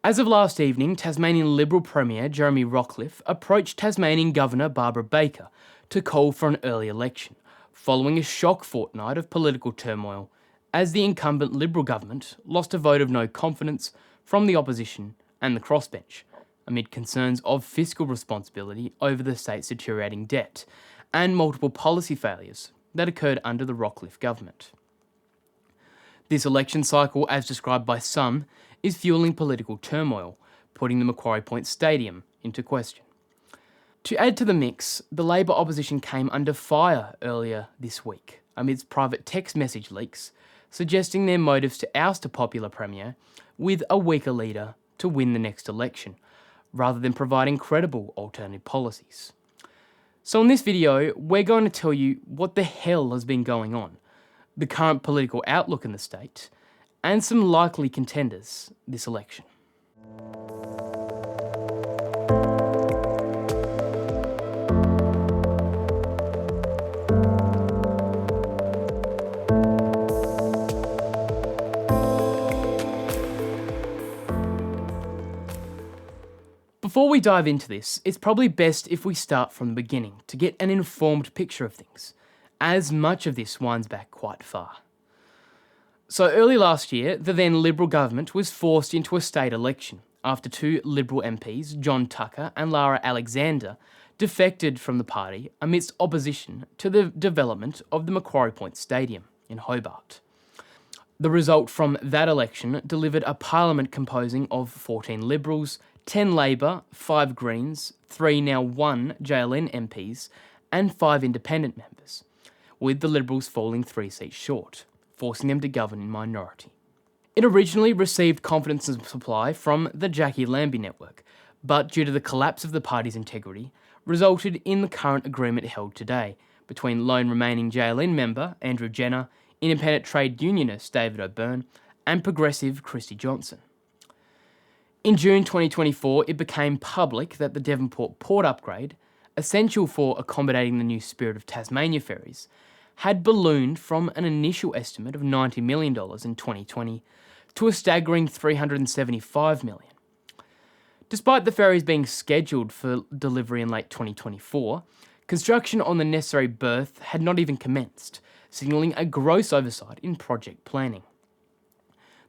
As of last evening, Tasmanian Liberal Premier Jeremy Rockliff approached Tasmanian Governor Barbara Baker to call for an early election, following a shock fortnight of political turmoil as the incumbent Liberal government lost a vote of no confidence from the opposition and the crossbench, amid concerns of fiscal responsibility over the state's deteriorating debt and multiple policy failures that occurred under the Rockliff government. This election cycle, as described by some, is fueling political turmoil, putting the Macquarie Point Stadium into question. To add to the mix, the Labor opposition came under fire earlier this week amidst private text message leaks suggesting their motives to oust a popular premier with a weaker leader to win the next election, rather than providing credible alternative policies. So in this video, we're going to tell you what the hell has been going on, the current political outlook in the state, and some likely contenders this election. Before we dive into this, it's probably best if we start from the beginning to get an informed picture of things, as much of this winds back quite far. So early last year, the then Liberal government was forced into a state election after two Liberal MPs, John Tucker and Lara Alexander, defected from the party amidst opposition to the development of the Macquarie Point Stadium in Hobart. The result from that election delivered a parliament composing of 14 Liberals, 10 Labor, 5 Greens, 3 now 1 JLN MPs, and 5 independent members, with the Liberals falling 3 seats short, forcing them to govern in minority. It originally received confidence and supply from the Jackie Lambie network, but due to the collapse of the party's integrity, resulted in the current agreement held today between lone remaining JLN member Andrew Jenner, independent trade unionist David O'Byrne, and progressive Christy Johnson. In June 2024, it became public that the Devonport port upgrade, essential for accommodating the new Spirit of Tasmania ferries, had ballooned from an initial estimate of $90 million in 2020 to a staggering $375 million. Despite the ferries being scheduled for delivery in late 2024, construction on the necessary berth had not even commenced, signalling a gross oversight in project planning.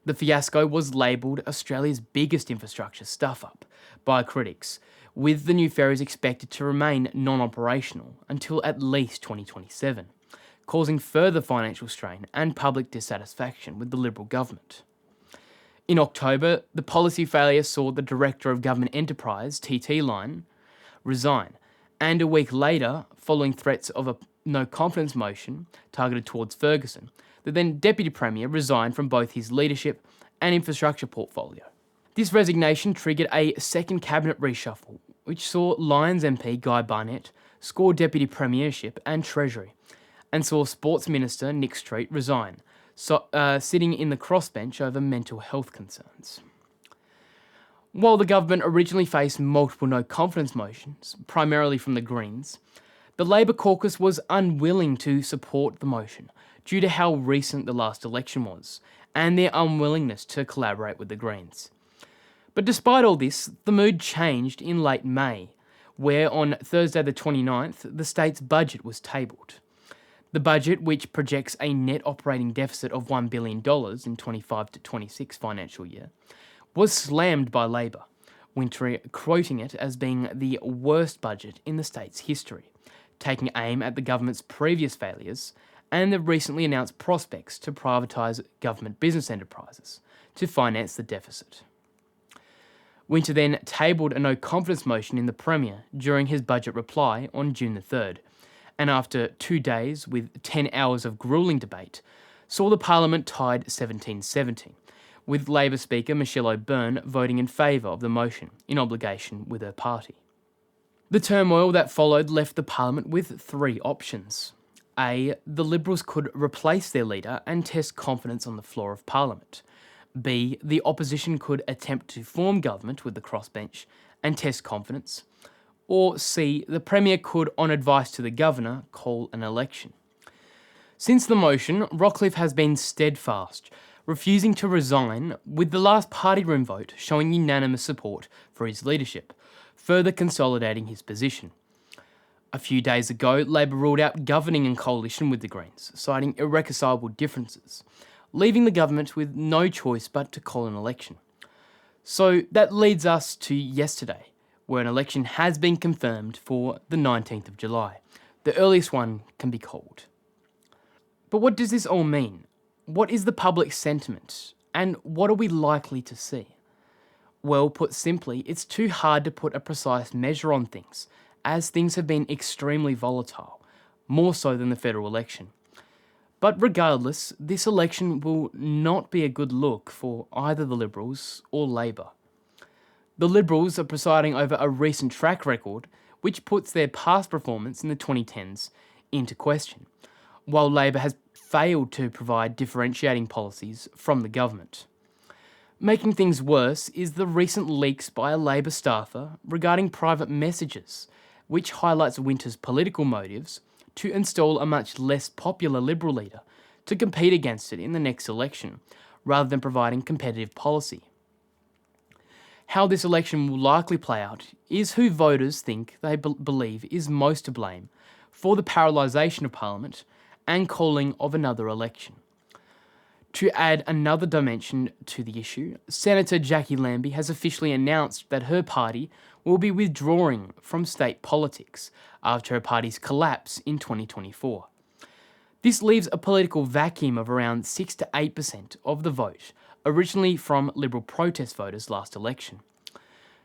The fiasco was labelled Australia's biggest infrastructure stuff-up by critics, with the new ferries expected to remain non-operational until at least 2027, causing further financial strain and public dissatisfaction with the Liberal government. In October, the policy failure saw the Director of Government Enterprise, TT Line, resign, and a week later, following threats of a no-confidence motion targeted towards Ferguson, the then Deputy Premier resigned from both his leadership and infrastructure portfolio. This resignation triggered a second cabinet reshuffle, which saw Lyons MP Guy Barnett score Deputy Premiership and Treasury, and saw Sports Minister Nick Street resign, sitting in the crossbench over mental health concerns. While the government originally faced multiple no-confidence motions, primarily from the Greens, the Labor caucus was unwilling to support the motion due to how recent the last election was and their unwillingness to collaborate with the Greens. But despite all this, the mood changed in late May, where on Thursday the 29th, the state's budget was tabled. The budget, which projects a net operating deficit of $1 billion in 25 to 26 financial year, was slammed by Labor, Wintory quoting it as being the worst budget in the state's history, taking aim at the government's previous failures and the recently announced prospects to privatise government business enterprises to finance the deficit. Winter then tabled a no-confidence motion in the Premier during his budget reply on June the 3rd, and after 2 days with 10 hours of gruelling debate, saw the Parliament tied 17-17, with Labor Speaker Michelle O'Byrne voting in favour of the motion, in obligation with her party. The turmoil that followed left the Parliament with 3 options. A. The Liberals could replace their leader and test confidence on the floor of Parliament. B. The opposition could attempt to form government with the crossbench and test confidence. Or C. The Premier could, on advice to the Governor, call an election. Since the motion, Rockliff has been steadfast, refusing to resign, with the last party room vote showing unanimous support for his leadership, further consolidating his position. A few days ago, Labor ruled out governing in coalition with the Greens, citing irreconcilable differences, leaving the government with no choice but to call an election. So that leads us to yesterday, where an election has been confirmed for the 19th of July, the earliest one can be called. But what does this all mean? What is the public sentiment? And what are we likely to see? Well, put simply, it's too hard to put a precise measure on things, as things have been extremely volatile, more so than the federal election. But regardless, this election will not be a good look for either the Liberals or Labor. The Liberals are presiding over a recent track record which puts their past performance in the 2010s into question, while Labor has failed to provide differentiating policies from the government. Making things worse is the recent leaks by a Labor staffer regarding private messages, which highlights Winter's political motives to install a much less popular Liberal leader to compete against it in the next election, rather than providing competitive policy. How this election will likely play out is who voters think they believe is most to blame for the paralysation of Parliament and calling of another election. To add another dimension to the issue, Senator Jackie Lambie has officially announced that her party will be withdrawing from state politics after her party's collapse in 2024. This leaves a political vacuum of around 6 to 8% of the vote, originally from Liberal protest voters last election.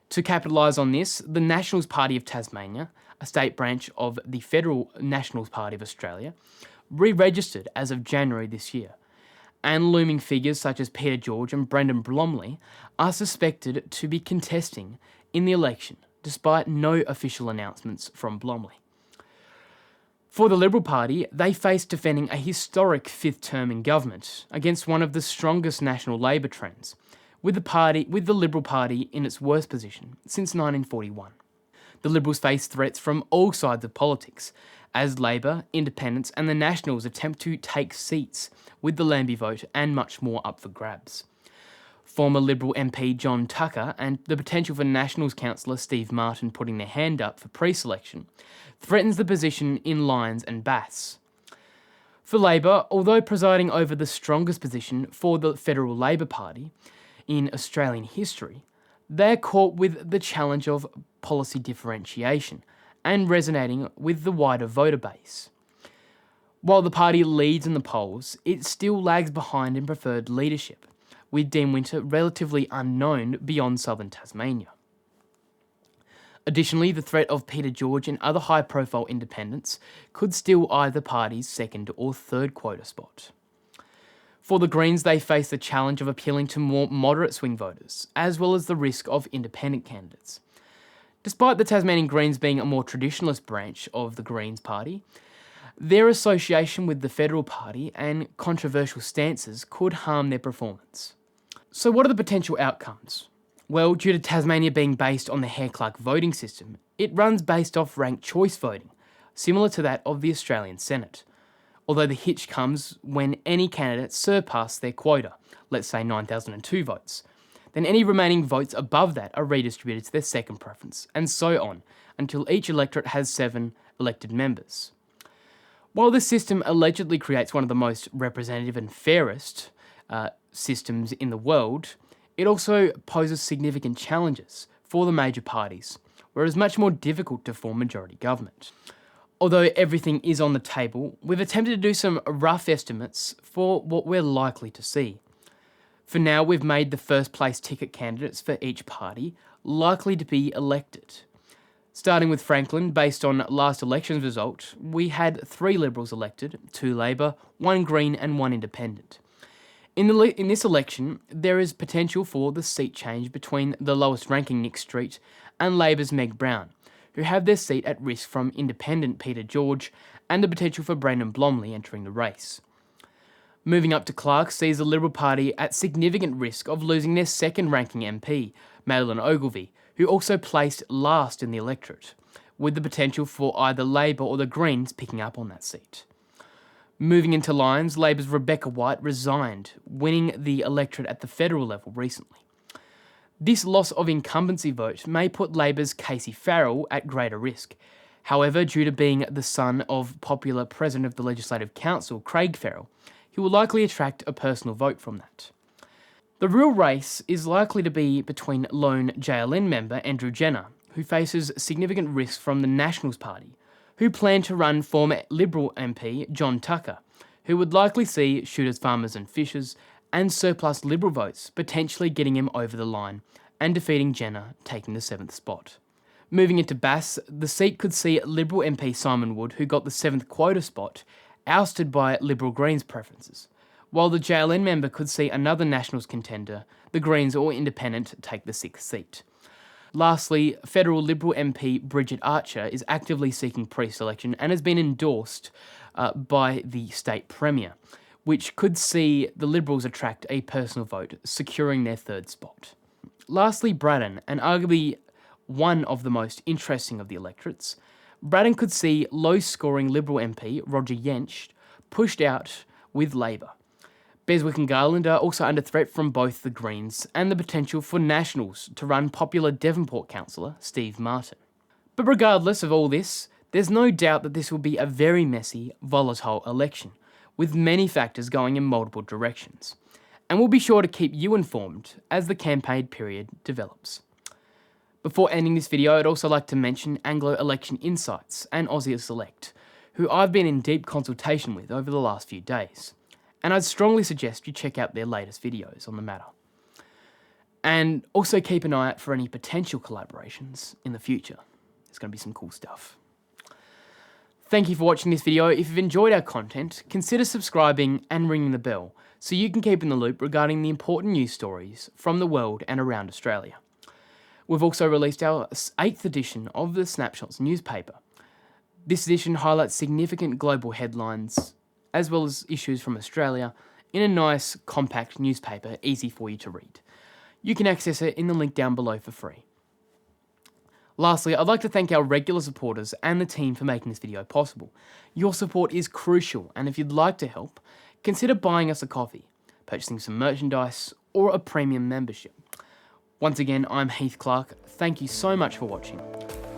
To capitalise on this, the Nationals Party of Tasmania, a state branch of the Federal Nationals Party of Australia, re-registered as of January this year, and looming figures such as Peter George and Brendan Blomley are suspected to be contesting in the election, despite no official announcements from Blomley. For the Liberal Party, they face defending a historic fifth term in government against one of the strongest national Labor trends, with the Liberal Party in its worst position since 1941. The Liberals face threats from all sides of politics, as Labor, Independents and the Nationals attempt to take seats with the Lambie vote and much more up for grabs. Former Liberal MP John Tucker and the potential for Nationals councillor Steve Martin putting their hand up for pre-selection threatens the position in Lyons and Baths. For Labor, although presiding over the strongest position for the Federal Labor Party in Australian history, they're caught with the challenge of policy differentiation and resonating with the wider voter base. While the party leads in the polls, it still lags behind in preferred leadership, with Dean Winter relatively unknown beyond southern Tasmania. Additionally, the threat of Peter George and other high-profile independents could steal either party's second or third quota spot. For the Greens, they face the challenge of appealing to more moderate swing voters, as well as the risk of independent candidates. Despite the Tasmanian Greens being a more traditionalist branch of the Greens Party, their association with the Federal Party and controversial stances could harm their performance. So what are the potential outcomes? Well, due to Tasmania being based on the Hare-Clark voting system, it runs based off ranked choice voting, similar to that of the Australian Senate. Although the hitch comes when any candidate surpass their quota, let's say 9,002 votes. Then any remaining votes above that are redistributed to their second preference, and so on, until each electorate has 7 elected members. While this system allegedly creates one of the most representative and fairest systems in the world, it also poses significant challenges for the major parties, where it is much more difficult to form majority government. Although everything is on the table, we've attempted to do some rough estimates for what we're likely to see. For now, we've made the first place ticket candidates for each party likely to be elected. Starting with Franklin, based on last election's result, we had 3 Liberals elected, 2 Labor, 1 Green and 1 Independent. In this election, there is potential for the seat change between the lowest ranking Nick Street and Labor's Meg Brown, who have their seat at risk from Independent Peter George and the potential for Brendan Blomley entering the race. Moving up to Clark sees the Liberal Party at significant risk of losing their second-ranking MP, Madeleine Ogilvie, who also placed last in the electorate, with the potential for either Labor or the Greens picking up on that seat. Moving into Lions, Labor's Rebecca White resigned, winning the electorate at the federal level recently. This loss of incumbency vote may put Labor's Casey Farrell at greater risk. However, due to being the son of popular President of the Legislative Council, Craig Farrell, he will likely attract a personal vote from that. The real race is likely to be between lone JLN member Andrew Jenner, who faces significant risks from the Nationals Party, who plan to run former Liberal MP John Tucker, who would likely see shooters, farmers and fishers and surplus Liberal votes potentially getting him over the line and defeating Jenner, taking the 7th spot. Moving into Bass, the seat could see Liberal MP Simon Wood, who got the 7th quota spot, ousted by Liberal Greens preferences, while the JLN member could see another Nationals contender, the Greens or Independent, take the 6th seat. Lastly, federal Liberal MP Bridget Archer is actively seeking pre-selection and has been endorsed by the state premier, which could see the Liberals attract a personal vote, securing their 3rd spot. Lastly, Braddon, and arguably one of the most interesting of the electorates, Braddon could see low-scoring Liberal MP Roger Jensch pushed out with Labor. Beswick and Garland are also under threat from both the Greens and the potential for Nationals to run popular Devonport councillor Steve Martin. But regardless of all this, there's no doubt that this will be a very messy, volatile election, with many factors going in multiple directions. And we'll be sure to keep you informed as the campaign period develops. Before ending this video, I'd also like to mention Anglo Election Insights and Aussie Select, who I've been in deep consultation with over the last few days. And I'd strongly suggest you check out their latest videos on the matter. And also keep an eye out for any potential collaborations in the future. There's going to be some cool stuff. Thank you for watching this video. If you've enjoyed our content, consider subscribing and ringing the bell so you can keep in the loop regarding the important news stories from the world and around Australia. We've also released our 8th edition of the Snapshots newspaper. This edition highlights significant global headlines as well as issues from Australia in a nice, compact newspaper, easy for you to read. You can access it in the link down below for free. Lastly, I'd like to thank our regular supporters and the team for making this video possible. Your support is crucial, and if you'd like to help, consider buying us a coffee, purchasing some merchandise, or a premium membership. Once again, I'm Heath Clark. Thank you so much for watching,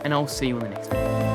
and I'll see you in the next video.